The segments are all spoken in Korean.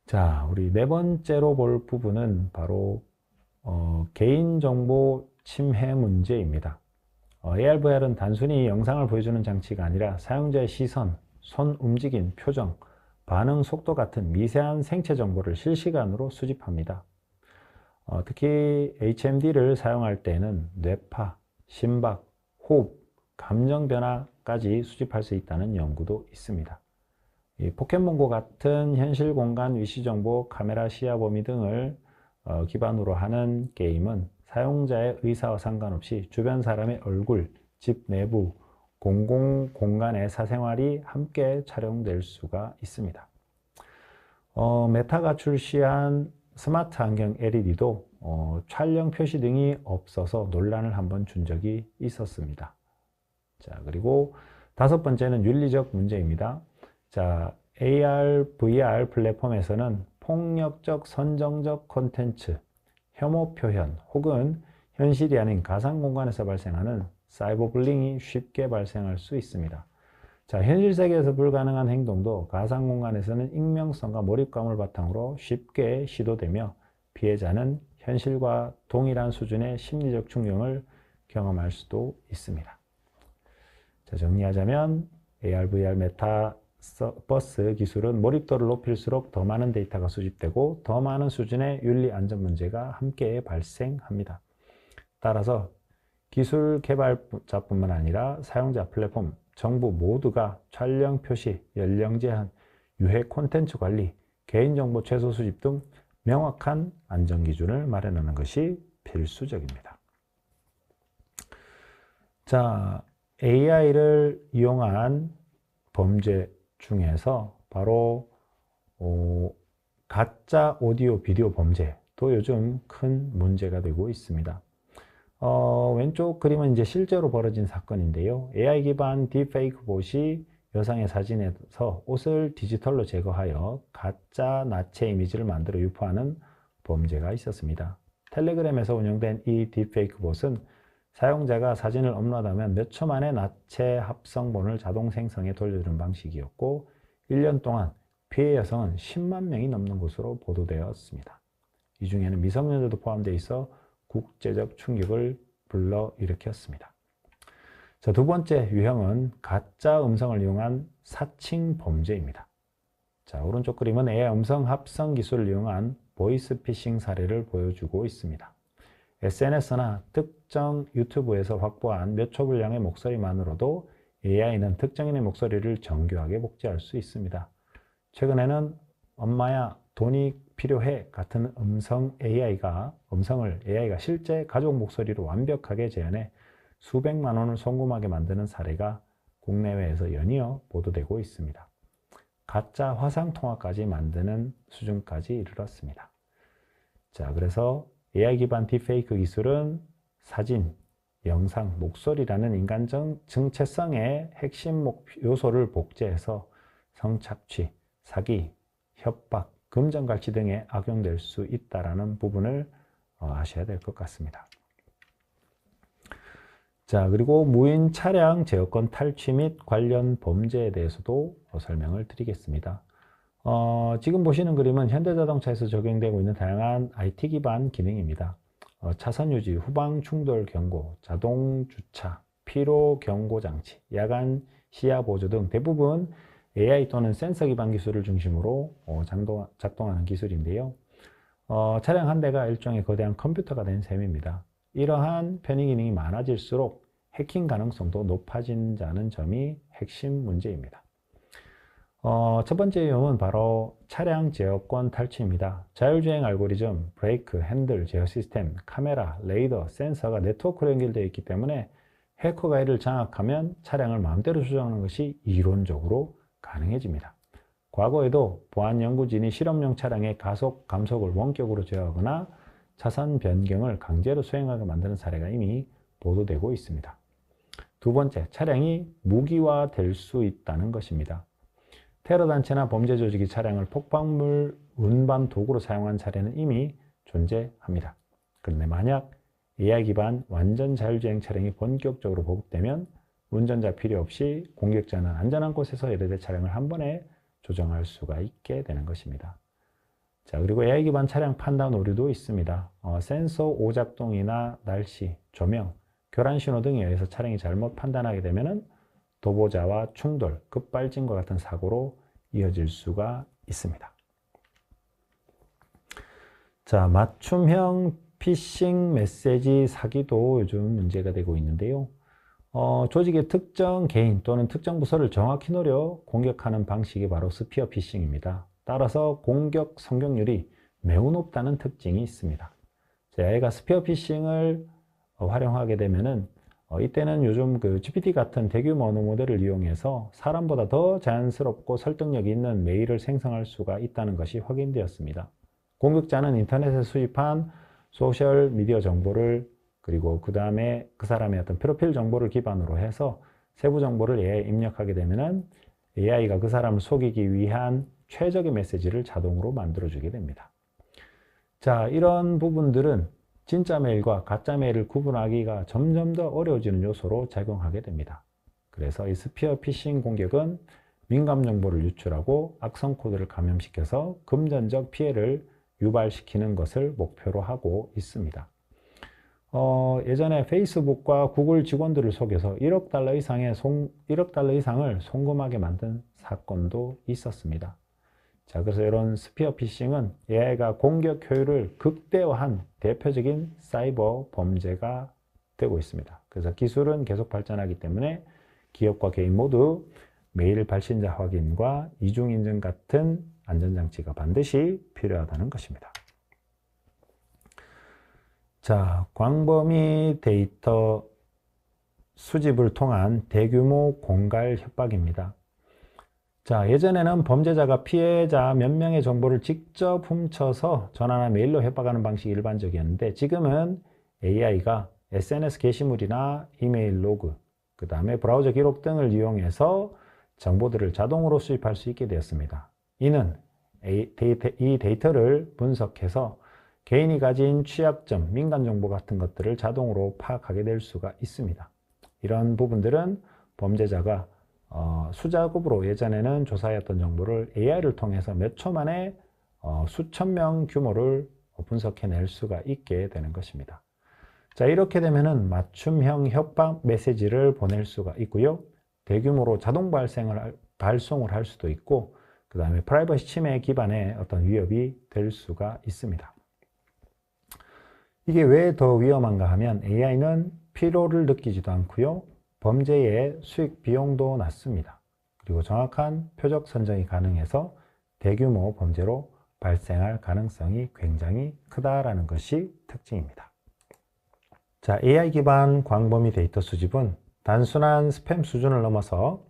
자, 우리 네 번째로 볼 부분은 바로 개인정보 침해 문제입니다. AR/VR은 단순히 영상을 보여주는 장치가 아니라 사용자의 시선, 손 움직임, 표정, 반응 속도 같은 미세한 생체 정보를 실시간으로 수집합니다. 특히 HMD를 사용할 때는 뇌파, 심박, 호흡, 감정 변화까지 수집할 수 있다는 연구도 있습니다. 이 포켓몬고 같은 현실 공간 위치 정보, 카메라 시야 범위 등을 기반으로 하는 게임은 사용자의 의사와 상관없이 주변 사람의 얼굴, 집 내부, 공공 공간의 사생활이 함께 촬영될 수가 있습니다. 메타가 출시한 스마트 안경 LED도 촬영 표시 등이 없어서 논란을 한번 준 적이 있었습니다. 자, 그리고 다섯 번째는 윤리적 문제입니다. 자, AR, VR 플랫폼에서는 폭력적, 선정적 콘텐츠, 혐오 표현 혹은 현실이 아닌 가상 공간에서 발생하는 사이버 불링이 쉽게 발생할 수 있습니다. 자, 현실 세계에서 불가능한 행동도 가상 공간에서는 익명성과 몰입감을 바탕으로 쉽게 시도되며 피해자는 현실과 동일한 수준의 심리적 충격을 경험할 수도 있습니다. 자, 정리하자면 AR, VR, 메타버스 기술은 몰입도를 높일수록 더 많은 데이터가 수집되고 더 많은 수준의 윤리 안전 문제가 함께 발생합니다. 따라서 기술 개발자뿐만 아니라 사용자, 플랫폼, 정부 모두가 촬영 표시, 연령 제한, 유해 콘텐츠 관리, 개인정보 최소 수집 등 명확한 안전 기준을 마련하는 것이 필수적입니다. 자, AI를 이용한 범죄 중에서 바로 가짜 오디오 비디오 범죄도 요즘 큰 문제가 되고 있습니다. 왼쪽 그림은 이제 실제로 벌어진 사건인데요. AI 기반 딥페이크 봇이 여성의 사진에서 옷을 디지털로 제거하여 가짜 나체 이미지를 만들어 유포하는 범죄가 있었습니다. 텔레그램에서 운영된 이 딥페이크 봇은 사용자가 사진을 업로드하면 몇 초 만에 나체 합성본을 자동 생성해 돌려주는 방식이었고 1년 동안 피해 여성은 10만 명이 넘는 것으로 보도되었습니다. 이 중에는 미성년자도 포함되어 있어 국제적 충격을 불러일으켰습니다. 자, 두 번째 유형은 가짜 음성을 이용한 사칭 범죄입니다. 자, 오른쪽 그림은 AI 음성 합성 기술을 이용한 보이스피싱 사례를 보여주고 있습니다. SNS나 특정 유튜브에서 확보한 몇 초 분량의 목소리만으로도 AI는 특정인의 목소리를 정교하게 복제할 수 있습니다. 최근에는 엄마야 돈이 필요해 같은 음성을 AI가 실제 가족 목소리로 완벽하게 재현해 수백만 원을 송금하게 만드는 사례가 국내외에서 연이어 보도되고 있습니다. 가짜 화상통화까지 만드는 수준까지 이르렀습니다. 자, 그래서 AI 기반 딥페이크 기술은 사진, 영상, 목소리라는 인간적 정체성의 핵심 요소를 복제해서 성착취, 사기, 협박, 금전갈취 등에 악용될 수 있다는 부분을 아셔야 될 것 같습니다. 자, 그리고 무인 차량 제어권 탈취 및 관련 범죄에 대해서도 설명을 드리겠습니다. 지금 보시는 그림은 현대자동차에서 적용되고 있는 다양한 IT 기반 기능입니다. 차선 유지, 후방 충돌 경고, 자동 주차, 피로 경고 장치, 야간 시야 보조 등 대부분 AI 또는 센서 기반 기술을 중심으로 작동하는 기술인데요. 차량 한 대가 일종의 거대한 컴퓨터가 된 셈입니다. 이러한 편의 기능이 많아질수록 해킹 가능성도 높아진다는 점이 핵심 문제입니다. 첫 번째 유형은 바로 차량 제어권 탈취입니다. 자율주행 알고리즘, 브레이크, 핸들, 제어 시스템, 카메라, 레이더, 센서가 네트워크로 연결되어 있기 때문에 해커가 이를 장악하면 차량을 마음대로 조정하는 것이 이론적으로 가능해집니다. 과거에도 보안 연구진이 실험용 차량의 가속, 감속을 원격으로 제어하거나 차선 변경을 강제로 수행하게 만드는 사례가 이미 보도되고 있습니다. 두 번째, 차량이 무기화 될 수 있다는 것입니다. 테러 단체나 범죄 조직이 차량을 폭발물 운반 도구로 사용한 사례는 이미 존재합니다. 그런데 만약 AI 기반 완전 자율주행 차량이 본격적으로 보급되면 운전자 필요 없이 공격자는 안전한 곳에서 여러 대 차량을 한 번에 조정할 수가 있게 되는 것입니다. 자, 그리고 AI 기반 차량 판단 오류도 있습니다. 센서 오작동이나 날씨, 조명, 교란 신호 등에 의해서 차량이 잘못 판단하게 되면은 도보자와 충돌, 급발진과 같은 사고로 이어질 수가 있습니다. 자, 맞춤형 피싱 메시지 사기도 요즘 문제가 되고 있는데요. 조직의 특정 개인 또는 특정 부서를 정확히 노려 공격하는 방식이 바로 스피어 피싱입니다. 따라서 공격 성공률이 매우 높다는 특징이 있습니다. AI가 스피어 피싱을 활용하게 되면은 이때는 요즘 그 GPT 같은 대규모 언어 모델을 이용해서 사람보다 더 자연스럽고 설득력 있는 메일을 생성할 수가 있다는 것이 확인되었습니다. 공격자는 인터넷에 수집한 소셜 미디어 정보를 그리고 그 다음에 그 사람의 어떤 프로필 정보를 기반으로 해서 세부 정보를 AI에 입력하게 되면은 AI가 그 사람을 속이기 위한 최적의 메시지를 자동으로 만들어주게 됩니다. 자, 이런 부분들은 진짜 메일과 가짜 메일을 구분하기가 점점 더 어려워지는 요소로 작용하게 됩니다. 그래서 이 스피어 피싱 공격은 민감 정보를 유출하고 악성 코드를 감염시켜서 금전적 피해를 유발시키는 것을 목표로 하고 있습니다. 예전에 페이스북과 구글 직원들을 속여서 1억 달러 이상을 송금하게 만든 사건도 있었습니다. 자, 그래서 이런 스피어 피싱은 AI가 공격 효율을 극대화한 대표적인 사이버 범죄가 되고 있습니다. 그래서 기술은 계속 발전하기 때문에 기업과 개인 모두 메일 발신자 확인과 이중 인증 같은 안전장치가 반드시 필요하다는 것입니다. 자, 광범위 데이터 수집을 통한 대규모 공갈 협박입니다. 자, 예전에는 범죄자가 피해자 몇 명의 정보를 직접 훔쳐서 전화나 메일로 협박하는 방식이 일반적이었는데 지금은 AI가 SNS 게시물이나 이메일 로그, 그 다음에 브라우저 기록 등을 이용해서 정보들을 자동으로 수집할 수 있게 되었습니다. 이는 이 데이터를 분석해서 개인이 가진 취약점, 민감 정보 같은 것들을 자동으로 파악하게 될 수가 있습니다. 이런 부분들은 범죄자가 수작업으로 예전에는 조사했던 정보를 AI를 통해서 몇 초 만에 수천 명 규모를 분석해낼 수가 있게 되는 것입니다. 자, 이렇게 되면은 맞춤형 협박 메시지를 보낼 수가 있고요. 대규모로 자동 발송을 할 수도 있고, 그 다음에 프라이버시 침해 기반의 어떤 위협이 될 수가 있습니다. 이게 왜 더 위험한가 하면 AI는 피로를 느끼지도 않고요. 범죄의 수익 비용도 낮습니다. 그리고 정확한 표적 선정이 가능해서 대규모 범죄로 발생할 가능성이 굉장히 크다라는 것이 특징입니다. 자, AI 기반 광범위 데이터 수집은 단순한 스팸 수준을 넘어서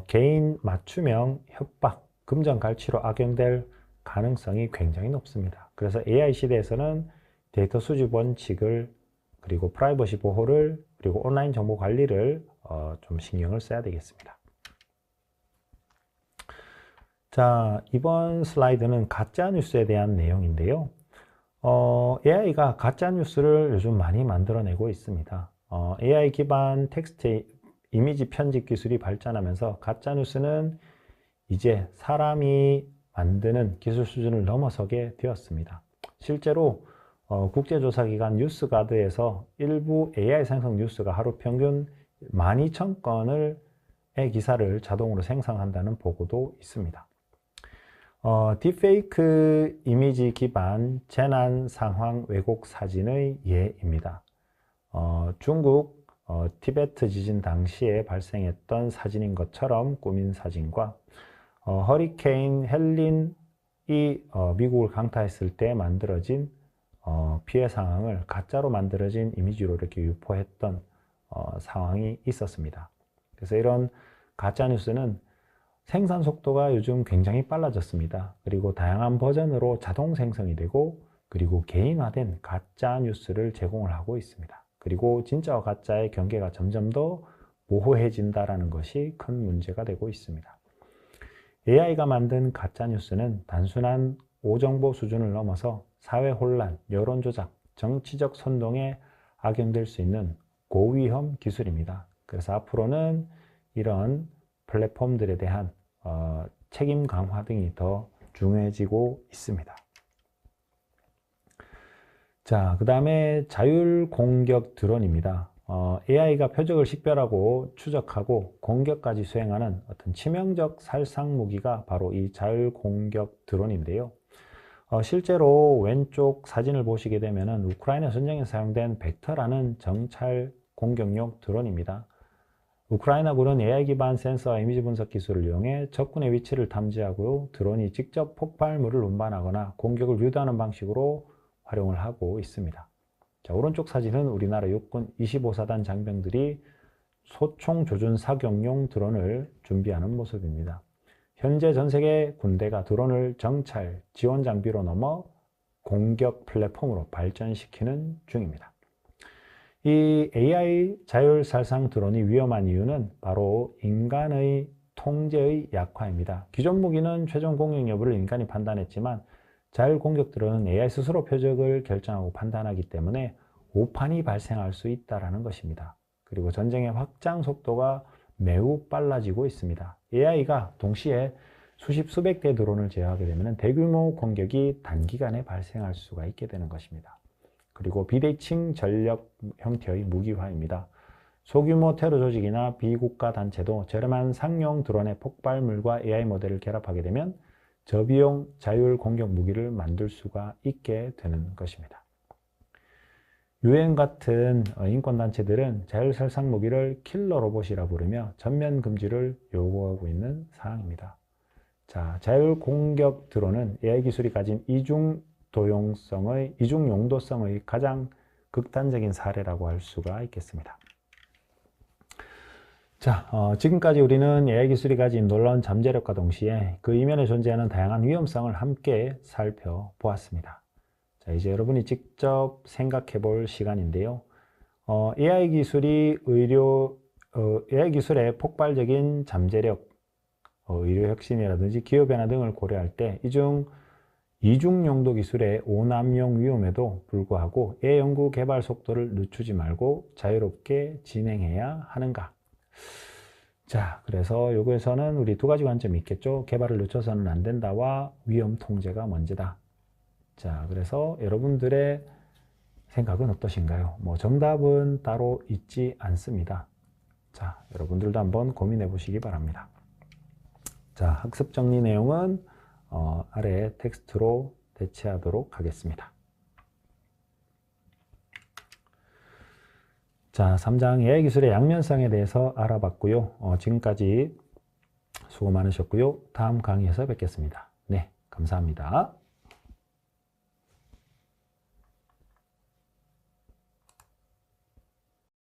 개인 맞춤형 협박, 금전 갈취로 악용될 가능성이 굉장히 높습니다. 그래서 AI 시대에서는 데이터 수집 원칙을 그리고 프라이버시 보호를 그리고 온라인 정보 관리를 좀 신경을 써야 되겠습니다. 자, 이번 슬라이드는 가짜 뉴스에 대한 내용인데요. AI가 가짜 뉴스를 요즘 많이 만들어내고 있습니다. AI 기반 텍스트 이미지 편집 기술이 발전하면서 가짜 뉴스는 이제 사람이 만드는 기술 수준을 넘어서게 되었습니다. 실제로 국제조사기관 뉴스가드에서 일부 AI 생성 뉴스가 하루 평균 12,000건의 기사를 자동으로 생성한다는 보고도 있습니다. 딥페이크 이미지 기반 재난 상황 왜곡 사진의 예입니다. 중국 티베트 지진 당시에 발생했던 사진인 것처럼 꾸민 사진과 허리케인 헬린이 미국을 강타했을 때 만들어진 피해 상황을 가짜로 만들어진 이미지로 이렇게 유포했던 상황이 있었습니다. 그래서 이런 가짜 뉴스는 생산 속도가 요즘 굉장히 빨라졌습니다. 그리고 다양한 버전으로 자동 생성이 되고 그리고 개인화된 가짜 뉴스를 제공을 하고 있습니다. 그리고 진짜와 가짜의 경계가 점점 더 모호해진다는 것이 큰 문제가 되고 있습니다. AI가 만든 가짜 뉴스는 단순한 오정보 수준을 넘어서 사회 혼란, 여론 조작, 정치적 선동에 악용될 수 있는 고위험 기술입니다. 그래서 앞으로는 이런 플랫폼들에 대한 책임 강화 등이 더 중요해지고 있습니다. 자, 그 다음에 자율 공격 드론입니다. AI가 표적을 식별하고 추적하고 공격까지 수행하는 어떤 치명적 살상 무기가 바로 이 자율 공격 드론인데요. 실제로 왼쪽 사진을 보시게 되면은 우크라이나 전쟁에 사용된 벡터라는 정찰 공격용 드론입니다. 우크라이나군은 AI 기반 센서와 이미지 분석 기술을 이용해 적군의 위치를 탐지하고 드론이 직접 폭발물을 운반하거나 공격을 유도하는 방식으로 활용을 하고 있습니다. 자, 오른쪽 사진은 우리나라 육군 25사단 장병들이 소총 조준 사격용 드론을 준비하는 모습입니다. 현재 전 세계 군대가 드론을 정찰, 지원 장비로 넘어 공격 플랫폼으로 발전시키는 중입니다. 이 AI 자율살상 드론이 위험한 이유는 바로 인간의 통제의 약화입니다. 기존 무기는 최종 공격 여부를 인간이 판단했지만 자율 공격 드론은 AI 스스로 표적을 결정하고 판단하기 때문에 오판이 발생할 수 있다는 것입니다. 그리고 전쟁의 확장 속도가 매우 빨라지고 있습니다. AI가 동시에 수십 수백 대의 드론을 제어하게 되면 대규모 공격이 단기간에 발생할 수가 있게 되는 것입니다. 그리고 비대칭 전력 형태의 무기화입니다. 소규모 테러 조직이나 비국가 단체도 저렴한 상용 드론의 폭발물과 AI 모델을 결합하게 되면 저비용 자율 공격 무기를 만들 수가 있게 되는 것입니다. UN 같은 인권단체들은 자율살상 무기를 킬러 로봇이라 부르며 전면 금지를 요구하고 있는 사항입니다. 자, 자율 공격 드론은 AI 기술이 가진 이중 용도성의 가장 극단적인 사례라고 할 수가 있겠습니다. 자, 지금까지 우리는 AI 기술이 가진 놀라운 잠재력과 동시에 그 이면에 존재하는 다양한 위험성을 함께 살펴보았습니다. 자, 이제 여러분이 직접 생각해 볼 시간인데요. AI 기술이 AI 기술의 폭발적인 잠재력, 의료 혁신이라든지 기후 변화 등을 고려할 때 이중 용도 기술의 오남용 위험에도 불구하고 AI 연구 개발 속도를 늦추지 말고 자유롭게 진행해야 하는가? 자, 그래서 여기에서는 우리 두 가지 관점이 있겠죠. 개발을 늦춰서는 안 된다와 위험 통제가 먼저다. 자, 그래서 여러분들의 생각은 어떠신가요? 정답은 따로 있지 않습니다. 자, 여러분들도 한번 고민해 보시기 바랍니다. 자, 학습 정리 내용은 아래 텍스트로 대체하도록 하겠습니다. 자, 3장 AI 기술의 양면성에 대해서 알아봤고요. 지금까지 수고 많으셨고요. 다음 강의에서 뵙겠습니다. 네, 감사합니다.